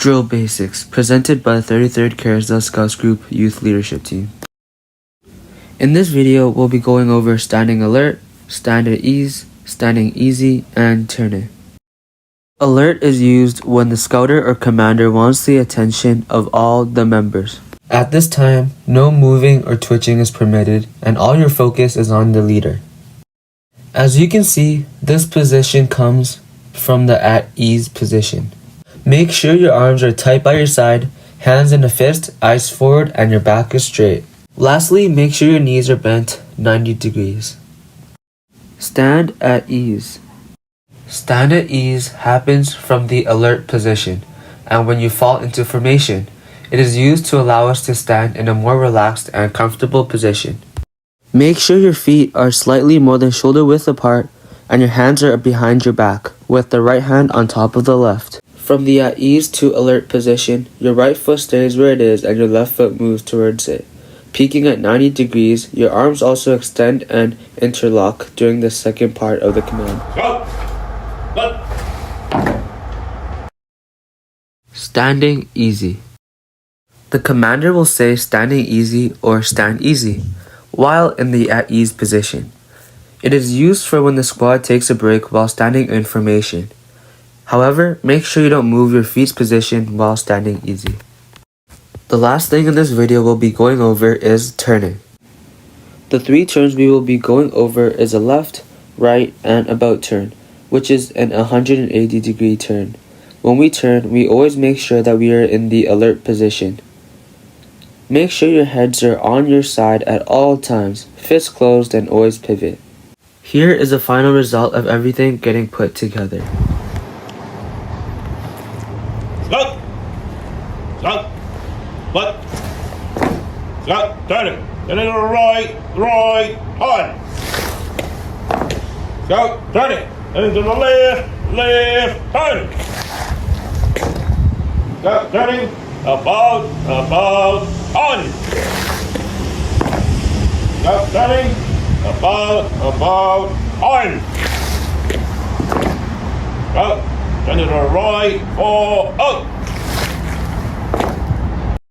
Drill Basics, presented by the 33rd Carousel Scouts Group Youth Leadership Team. In this video, we'll be going over standing alert, stand at ease, standing easy, and turning. Alert is used when the scouter or commander wants the attention of all the members. At this time, no moving or twitching is permitted, and all your focus is on the leader. As you can see, this position comes from the at ease position. Make sure your arms are tight by your side, hands in a fist, eyes forward, and your back is straight. Lastly, make sure your knees are bent 90 degrees. Stand at ease. Stand at ease happens from the alert position, and when you fall into formation, it is used to allow us to stand in a more relaxed and comfortable position. Make sure your feet are slightly more than shoulder width apart and your hands are behind your back, with the right hand on top of the left. From the at ease to alert position, your right foot stays where it is and your left foot moves towards it. Peaking at 90 degrees, your arms also extend and interlock during the second part of the command. Go! Go! Standing easy. The commander will say standing easy or stand easy, while in the at ease position. It is used for when the squad takes a break while standing in formation. However, make sure you don't move your feet's position while standing easy. The last thing in this video we'll be going over is turning. The three turns we will be going over is a left, right, and about turn, which is an 180 degree turn. When we turn, we always make sure that we are in the alert position. Make sure your heads are on your side at all times, fists closed, and always pivot. Here is a final result of everything getting put together. Scout! Scout! What? Scout, turn it! Turn it to the right, on! Scout, turn it! Turn it to the left, turn! Scout, turning, about, on! Scout, turning, about, on! Scout, turn it to the right, out!